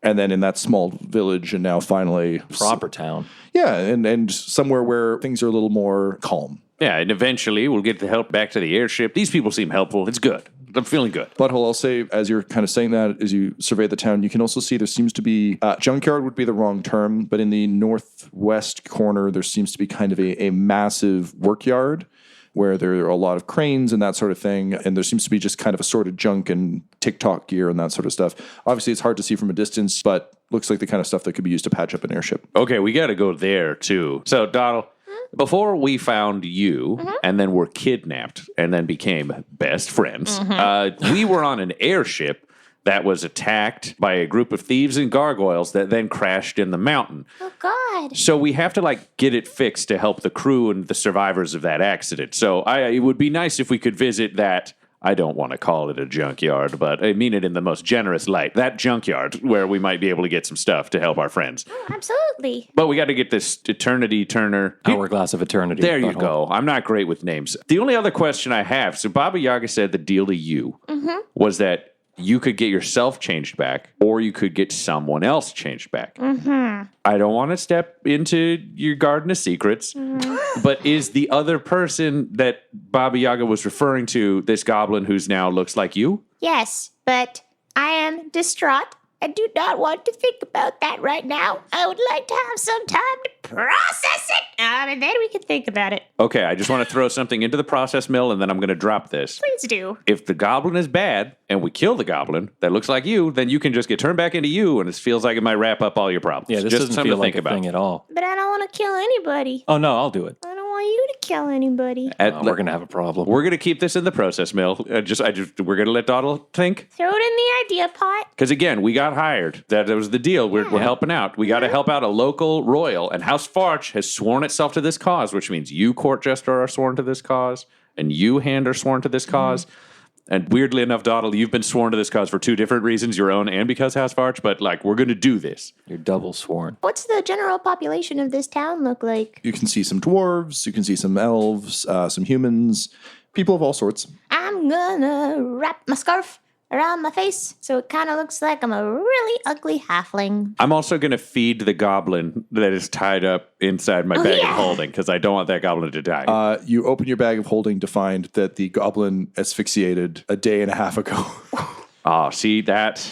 [SPEAKER 3] and then in that small village and now finally
[SPEAKER 5] Proper town.
[SPEAKER 3] Yeah, and somewhere where things are a little more calm.
[SPEAKER 7] Yeah, and eventually we'll get the help back to the airship. These people seem helpful. It's good. I'm feeling good.
[SPEAKER 3] Butthole, I'll say, as you're kind of saying that, as you survey the town, you can also see there seems to be, junkyard would be the wrong term, but in the northwest corner, there seems to be kind of a massive workyard where there are a lot of cranes and that sort of thing, and there seems to be just kind of assorted junk and TikTok gear and that sort of stuff. Obviously, it's hard to see from a distance, but looks like the kind of stuff that could be used to patch up an airship.
[SPEAKER 7] Okay, we got to go there, too. So, Donald, before we found you and then were kidnapped and then became best friends, we were on an airship that was attacked by a group of thieves and gargoyles that then crashed in the mountain.
[SPEAKER 2] Oh, God.
[SPEAKER 7] So we have to get it fixed to help the crew and the survivors of that accident. So it would be nice if we could visit that. I don't want to call it a junkyard, but I mean it in the most generous light. That junkyard where we might be able to get some stuff to help our friends.
[SPEAKER 2] Oh, absolutely.
[SPEAKER 7] But we got to get this Eternity Turner.
[SPEAKER 5] Hourglass of Eternity.
[SPEAKER 7] There you
[SPEAKER 5] butthole.
[SPEAKER 7] go. I'm not great with names. The only other question I have, so Baba Yaga said the deal to you was that you could get yourself changed back or you could get someone else changed back. I don't want to step into your garden of secrets, but is the other person that Baba Yaga was referring to this goblin who's now looks like you?
[SPEAKER 2] Yes, but I am distraught. I do not want to think about that right now. I would like to have some time to process it, and then we can think about it.
[SPEAKER 7] Okay, I just want to throw something into the process mill, and then I'm going to drop this.
[SPEAKER 2] Please do.
[SPEAKER 7] If the goblin is bad and we kill the goblin that looks like you, then you can just get turned back into you, and it feels like it might wrap up all your problems.
[SPEAKER 5] Yeah, this
[SPEAKER 7] just
[SPEAKER 5] doesn't
[SPEAKER 7] something
[SPEAKER 5] feel
[SPEAKER 7] to
[SPEAKER 5] like
[SPEAKER 7] think
[SPEAKER 5] a thing at all.
[SPEAKER 2] But I don't want to kill anybody.
[SPEAKER 5] Oh, no, I'll do it.
[SPEAKER 2] I don't want you to kill anybody.
[SPEAKER 5] We're going to have a problem.
[SPEAKER 7] We're going to keep this in the process mill. We're going to let Dawdle think.
[SPEAKER 2] Throw it in the idea pot.
[SPEAKER 7] Because again, we got hired. That was the deal. We're helping out. We got to help out a local royal, and House Farch has sworn itself to this cause, which means you, Court Jester, are sworn to this cause, and you, Hand, are sworn to this cause. And weirdly enough, Dawdle, you've been sworn to this cause for two different reasons, your own and because House Farch, but we're going to do this.
[SPEAKER 5] You're double sworn.
[SPEAKER 2] What's the general population of this town look like?
[SPEAKER 3] You can see some dwarves, you can see some elves, some humans, people of all sorts.
[SPEAKER 2] I'm gonna wrap my scarf around my face so it kind of looks like I'm a really ugly halfling.
[SPEAKER 7] I'm also going to feed the goblin that is tied up inside my bag of holding because I don't want that goblin to die.
[SPEAKER 3] You open your bag of holding to find that the goblin asphyxiated a day and a half ago.
[SPEAKER 7] Oh, see, that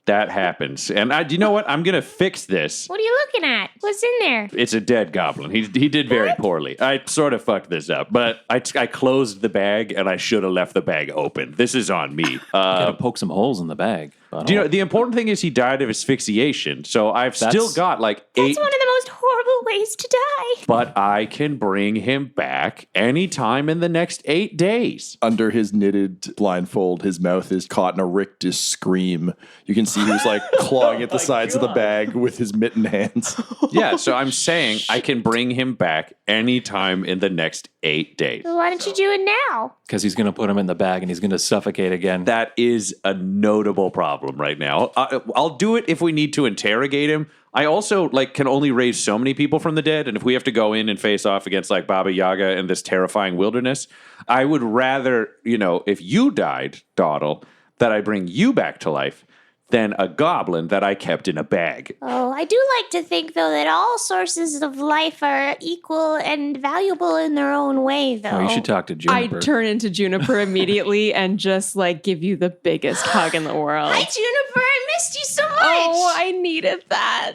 [SPEAKER 7] happens. And you know what? I'm going to fix this.
[SPEAKER 2] What are you looking at? What's in there?
[SPEAKER 7] It's a dead goblin. He did very poorly. I sort of fucked this up, but I closed the bag and I should have left the bag open. This is on me.
[SPEAKER 5] Gotta poke some holes in the bag.
[SPEAKER 7] Do you know, the important thing is he died of asphyxiation. So I've still got
[SPEAKER 2] That's
[SPEAKER 7] 8.
[SPEAKER 2] one of the most horrible ways to die.
[SPEAKER 7] But I can bring him back anytime in the next 8 days.
[SPEAKER 3] Under his knitted blindfold, his mouth is caught in a rictus scream. You can see he's clawing at the sides of the bag with his mitten hands.
[SPEAKER 7] Yeah, so I'm saying I can bring him back anytime in the next 8 days.
[SPEAKER 2] Well, why don't you do it now?
[SPEAKER 5] Because he's going to put him in the bag and he's going to suffocate again.
[SPEAKER 7] That is a notable problem right now. I'll do it if we need to interrogate him. I also can only raise so many people from the dead, and if we have to go in and face off against Baba Yaga in this terrifying wilderness, I would rather, if you died, Dawdle, that I bring you back to life than a goblin that I kept in a bag.
[SPEAKER 2] Oh, I do like to think, though, that all sources of life are equal and valuable in their own way, though.
[SPEAKER 5] Oh, you should talk to Juniper.
[SPEAKER 8] I turn into Juniper immediately and just give you the biggest hug in the world.
[SPEAKER 2] Hi, Juniper. I missed you so much.
[SPEAKER 8] Oh, I needed that.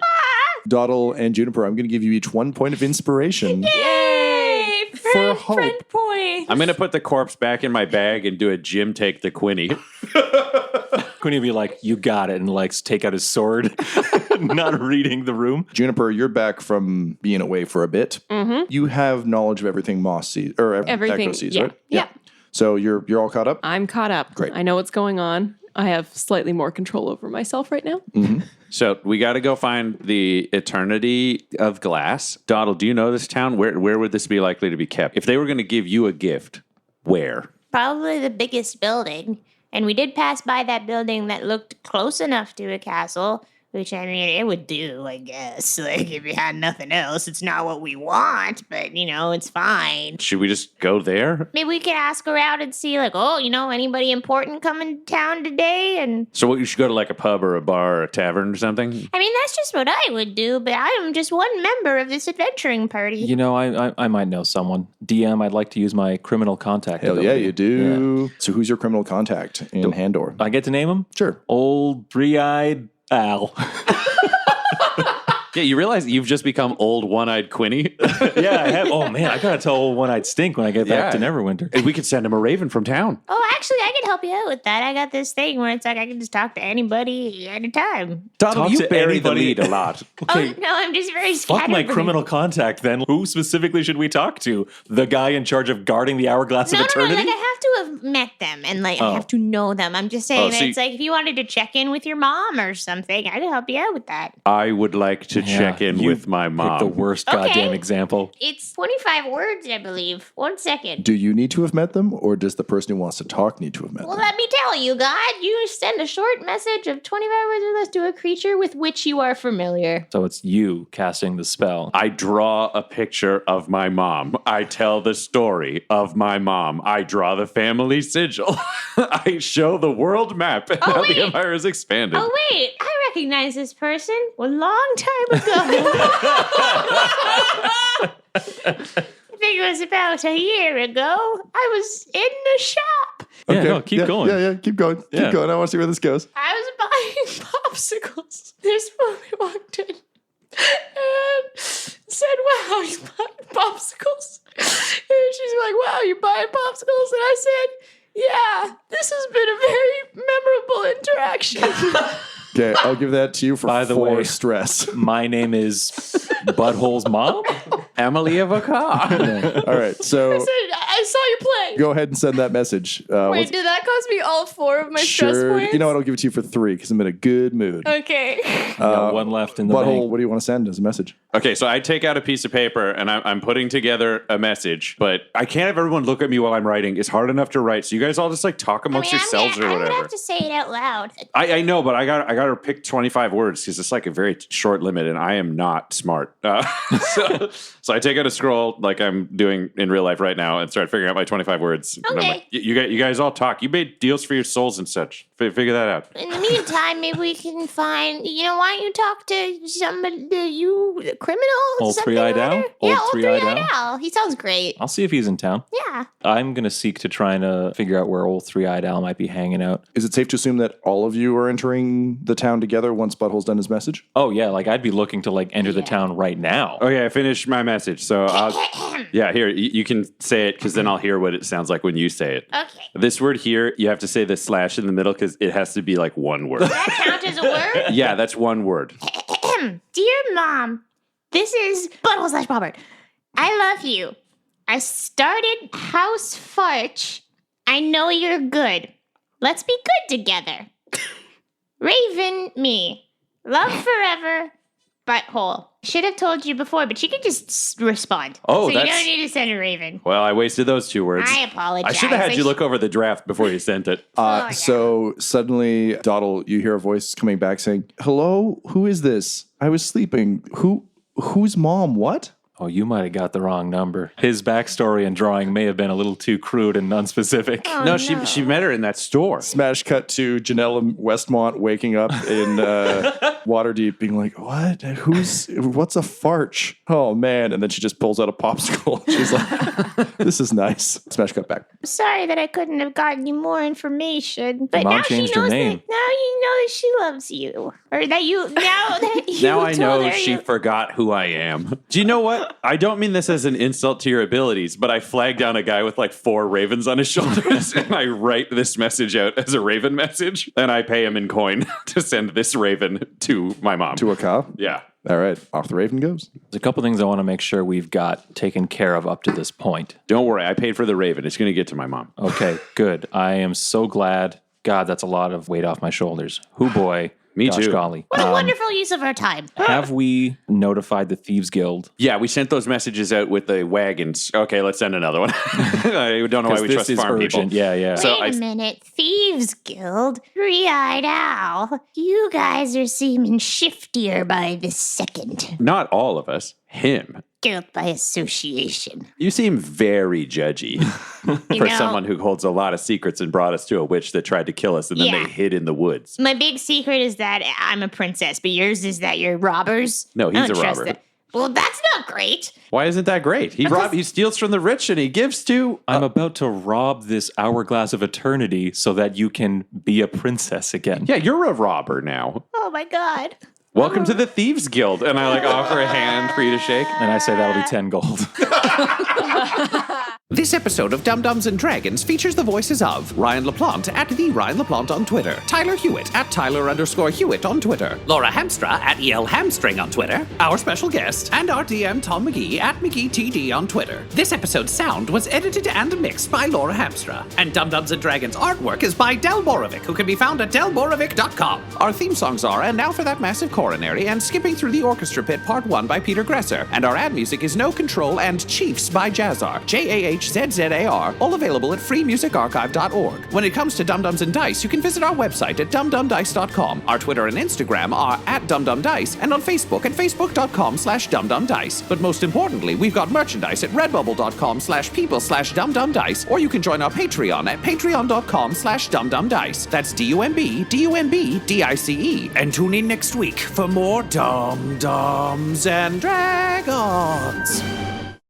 [SPEAKER 3] Dawdle and Juniper, I'm going to give you each 1 point of inspiration.
[SPEAKER 2] Yay!
[SPEAKER 3] For hope.
[SPEAKER 8] Friend point.
[SPEAKER 7] I'm going to put the corpse back in my bag and do a Jim take the Quinny.
[SPEAKER 5] Couldn't he be like, you got it, and take out his sword, not reading the room?
[SPEAKER 3] Juniper, you're back from being away for a bit. Mm-hmm. You have knowledge of everything Moss sees, or
[SPEAKER 8] Everything,
[SPEAKER 3] Echo sees,
[SPEAKER 8] yeah.
[SPEAKER 3] right?
[SPEAKER 8] Yeah.
[SPEAKER 3] So you're all caught up?
[SPEAKER 8] I'm caught up.
[SPEAKER 3] Great.
[SPEAKER 8] I know what's going on. I have slightly more control over myself right now.
[SPEAKER 7] So we got to go find the Eternity of Glass. Dawdle, do you know this town? Where would this be likely to be kept? If they were going to give you a gift, where?
[SPEAKER 2] Probably the biggest building. And we did pass by that building that looked close enough to a castle, which, it would do, I guess. If you had nothing else, it's not what we want, but, it's fine.
[SPEAKER 7] Should we just go there?
[SPEAKER 2] Maybe we could ask around and see, anybody important coming to town today? And
[SPEAKER 7] So you should go to a pub or a bar or a tavern or something?
[SPEAKER 2] that's just what I would do, but I am just one member of this adventuring party.
[SPEAKER 5] I might know someone. DM, I'd like to use my criminal contact.
[SPEAKER 3] Hell yeah,
[SPEAKER 5] ability.
[SPEAKER 3] you do. So who's your criminal contact in Handor?
[SPEAKER 5] I get to name him?
[SPEAKER 3] Sure.
[SPEAKER 5] Old three-eyed Al.
[SPEAKER 7] Yeah, you realize you've just become old one-eyed Quinny?
[SPEAKER 5] Yeah, I have. Oh, man, I got to tell old one-eyed Stink when I get back to Neverwinter.
[SPEAKER 7] And we could send him a raven from town.
[SPEAKER 2] Oh, actually, I can help you out with that. I got this thing where it's I can just talk to anybody at a time.
[SPEAKER 7] Dawdle,
[SPEAKER 5] Talk
[SPEAKER 7] you
[SPEAKER 5] to
[SPEAKER 7] bury the
[SPEAKER 5] anybody.
[SPEAKER 7] lead a lot.
[SPEAKER 5] Okay.
[SPEAKER 2] Oh, no, I'm just very
[SPEAKER 5] Fuck my
[SPEAKER 2] scatterbrained.
[SPEAKER 5] criminal contact, then. Who specifically should we talk to? The guy in charge of guarding the Hourglass
[SPEAKER 2] No,
[SPEAKER 5] of
[SPEAKER 2] no,
[SPEAKER 5] Eternity?
[SPEAKER 2] I have to have met them and I have to know them. I'm just saying that
[SPEAKER 7] so
[SPEAKER 2] it's if you wanted to check in with your mom or something, I could help you out with that.
[SPEAKER 7] I would like to check in
[SPEAKER 5] you
[SPEAKER 7] with my
[SPEAKER 5] picked
[SPEAKER 7] mom.
[SPEAKER 5] the worst
[SPEAKER 2] Okay.
[SPEAKER 5] goddamn example.
[SPEAKER 2] It's 25 words, I believe. 1 second.
[SPEAKER 3] Do you need to have met them, or does the person who wants to talk need to have met
[SPEAKER 2] Well,
[SPEAKER 3] them?
[SPEAKER 2] let me tell you, God, you send a short message of 25 words or less to a creature with which you are familiar.
[SPEAKER 5] So it's you casting the spell.
[SPEAKER 7] I draw a picture of my mom. I tell the story of my mom. I draw the family sigil. I show the world map and how
[SPEAKER 2] wait.
[SPEAKER 7] the empire is expanded.
[SPEAKER 2] Oh, wait, I recognize this person a long time ago. I think it was about a year ago. I was in the shop.
[SPEAKER 5] Yeah, no, keep going.
[SPEAKER 3] Yeah, keep going.
[SPEAKER 5] Yeah.
[SPEAKER 3] Keep going. I want to see where this goes.
[SPEAKER 8] I was buying popsicles. This when we walked in. and said, wow, you buying popsicles? And she's like, wow, you buying popsicles? And I said, yeah, this has been a very memorable interaction.
[SPEAKER 3] Okay, I'll give that to you for
[SPEAKER 5] By the
[SPEAKER 3] 4
[SPEAKER 5] way-
[SPEAKER 3] stress.
[SPEAKER 5] My name is Butthole's mom.
[SPEAKER 7] Emily of a car.
[SPEAKER 3] All right, so
[SPEAKER 8] I said, I saw you play.
[SPEAKER 3] go ahead and send that message.
[SPEAKER 8] Wait, did that cost me all 4 of my stress
[SPEAKER 3] sure.
[SPEAKER 8] points?
[SPEAKER 3] You know what? I'll give it to you for 3 because I'm in a good mood.
[SPEAKER 8] Okay.
[SPEAKER 5] Got one left in the
[SPEAKER 3] Butthole,
[SPEAKER 5] bank.
[SPEAKER 3] what do you want to send as a message?
[SPEAKER 7] Okay, so I take out a piece of paper and I'm putting together a message, but I can't have everyone look at me while I'm writing. It's hard enough to write, so you guys all just like talk amongst yourselves or
[SPEAKER 2] I'm
[SPEAKER 7] whatever.
[SPEAKER 2] gonna have to say it out loud.
[SPEAKER 7] I know, but I got to pick 25 words because it's like a very short limit, and I am not smart. So I take out a scroll like I'm doing in real life right now and start figuring out my 25 words. And I'm
[SPEAKER 2] Okay.
[SPEAKER 7] like, you guys all talk. You made deals for your souls and such. Figure that out.
[SPEAKER 2] In the meantime, maybe we can find. Why don't you talk to somebody? You criminal?
[SPEAKER 5] Old
[SPEAKER 2] something
[SPEAKER 5] Three-Eyed
[SPEAKER 2] or
[SPEAKER 5] Owl?
[SPEAKER 2] other?
[SPEAKER 5] Old
[SPEAKER 2] Yeah, old
[SPEAKER 5] Three-Eyed
[SPEAKER 2] Three-Eyed Owl. He sounds great.
[SPEAKER 5] I'll see if he's in town.
[SPEAKER 2] Yeah.
[SPEAKER 5] I'm going to seek to try and figure out where old Three-Eyed Owl might be hanging out.
[SPEAKER 3] Is it safe to assume that all of you are entering the town together once Butthole's done his message?
[SPEAKER 5] Oh, yeah, like I'd be looking to like enter the town right now.
[SPEAKER 7] Okay, I finished my message. So yeah, here, you can say it because then I'll hear what it sounds like when you say it.
[SPEAKER 2] Okay.
[SPEAKER 7] This word here, you have to say the slash in the middle because it has to be like one word.
[SPEAKER 2] That count as a word?
[SPEAKER 7] Yeah, that's one word.
[SPEAKER 2] Dear Mom, this is Butthole/Robert. I love you. I started House Farch. I know you're good. Let's be good together. Raven, me. Love forever. Butthole. Should have told you before, but you can just respond.
[SPEAKER 7] Oh,
[SPEAKER 2] so you
[SPEAKER 7] that's-
[SPEAKER 2] don't need to send a Raven.
[SPEAKER 7] Well, I wasted those 2 words.
[SPEAKER 2] I apologize.
[SPEAKER 7] I should have had you look over the draft before you sent it.
[SPEAKER 2] yeah.
[SPEAKER 3] So suddenly, Dottle, you hear a voice coming back saying, "Hello, who is this? I was sleeping. Who's mom? What?"
[SPEAKER 5] Oh, you might have got the wrong number. His backstory and drawing may have been a little too crude and unspecific.
[SPEAKER 2] Oh,
[SPEAKER 7] No, she met her in that store.
[SPEAKER 3] Smash cut to Janella Westmont waking up in Waterdeep, being like, "What? What's a farch? Oh man!" And then she just pulls out a popsicle. She's like, "This is nice." Smash cut back.
[SPEAKER 2] I'm sorry that I couldn't have gotten you more information. But
[SPEAKER 5] Mom
[SPEAKER 2] now she
[SPEAKER 5] changed her
[SPEAKER 2] knows
[SPEAKER 5] name.
[SPEAKER 2] that now you know that she loves you. Or that you
[SPEAKER 7] Now I
[SPEAKER 2] told
[SPEAKER 7] know
[SPEAKER 2] her
[SPEAKER 7] she
[SPEAKER 2] you-
[SPEAKER 7] forgot who I am. Do you know what? I don't mean this as an insult to your abilities, but I flag down a guy with like 4 ravens on his shoulders and I write this message out as a raven message and I pay him in coin to send this raven to my mom.
[SPEAKER 3] To a car.
[SPEAKER 7] Yeah.
[SPEAKER 3] All right, off the Raven goes.
[SPEAKER 5] There's a couple things I want to make sure we've got taken care of up to this point.
[SPEAKER 7] Don't worry. I paid for the raven. It's going to get to my mom.
[SPEAKER 5] Okay, good. I am so glad. God, that's a lot of weight off my shoulders. Hoo boy.
[SPEAKER 7] Me
[SPEAKER 5] Gosh
[SPEAKER 7] too.
[SPEAKER 5] golly.
[SPEAKER 2] What a wonderful use of our time.
[SPEAKER 5] Have we notified the Thieves Guild?
[SPEAKER 7] Yeah, we sent those messages out with the wagons. Okay, let's send another one. I don't know why we
[SPEAKER 5] This
[SPEAKER 7] trust
[SPEAKER 5] is
[SPEAKER 7] farm
[SPEAKER 5] urgent.
[SPEAKER 7] people.
[SPEAKER 5] Yeah, yeah.
[SPEAKER 7] So
[SPEAKER 2] Wait a minute. Thieves Guild, Three-Eyed Owl. You guys are seeming shiftier by the second.
[SPEAKER 7] Not all of us. Him.
[SPEAKER 2] Guild by association.
[SPEAKER 7] You seem very judgy
[SPEAKER 2] You
[SPEAKER 7] for
[SPEAKER 2] know,
[SPEAKER 7] someone who holds a lot of secrets and brought us to a witch that tried to kill us and then
[SPEAKER 2] Yeah.
[SPEAKER 7] they hid in the woods.
[SPEAKER 2] my big secret is that I'm a princess, but yours is that you're robbers.
[SPEAKER 7] No, he's
[SPEAKER 2] I don't
[SPEAKER 7] a
[SPEAKER 2] trust
[SPEAKER 7] robber.
[SPEAKER 2] that. Well, that's not great.
[SPEAKER 7] Why isn't that great? He steals from the rich and he gives to.
[SPEAKER 5] I'm about to rob this hourglass of eternity so that you can be a princess again.
[SPEAKER 7] Yeah, you're a robber now.
[SPEAKER 2] Oh my god.
[SPEAKER 7] Welcome to the Thieves Guild. And I like offer a hand for you to shake.
[SPEAKER 5] And I say that'll be 10 gold.
[SPEAKER 1] This episode of Dum Dums and Dragons features the voices of Ryan LaPlante at the Ryan LaPlante on Twitter, Tyler Hewitt at Tyler_Hewitt on Twitter, Laura Hamstra at EL Hamstring on Twitter, our special guest, and our DM Tom McGee at McGeeTD on Twitter. This episode's sound was edited and mixed by Laura Hamstra, and Dum Dums and Dragons artwork is by Del Borovic, who can be found at delborovic.com. Our theme songs are And Now for That Massive Coronary and Skipping Through the Orchestra Pit Part 1 by Peter Gresser, and our ad music is No Control and Chiefs by Jazzar, JAHZZAR, all available at freemusicarchive.org. When it comes to Dum Dums and Dice, you can visit our website at dumdumdice.com. Our Twitter and Instagram are at dumdumdice, and on Facebook at facebook.com/dumdumdice. But most importantly, we've got merchandise at redbubble.com/people/dumdumdice, or you can join our Patreon at patreon.com/dumdumdice. That's DUMBDUMBDICE. And tune in next week for more Dum Dums and Dragons.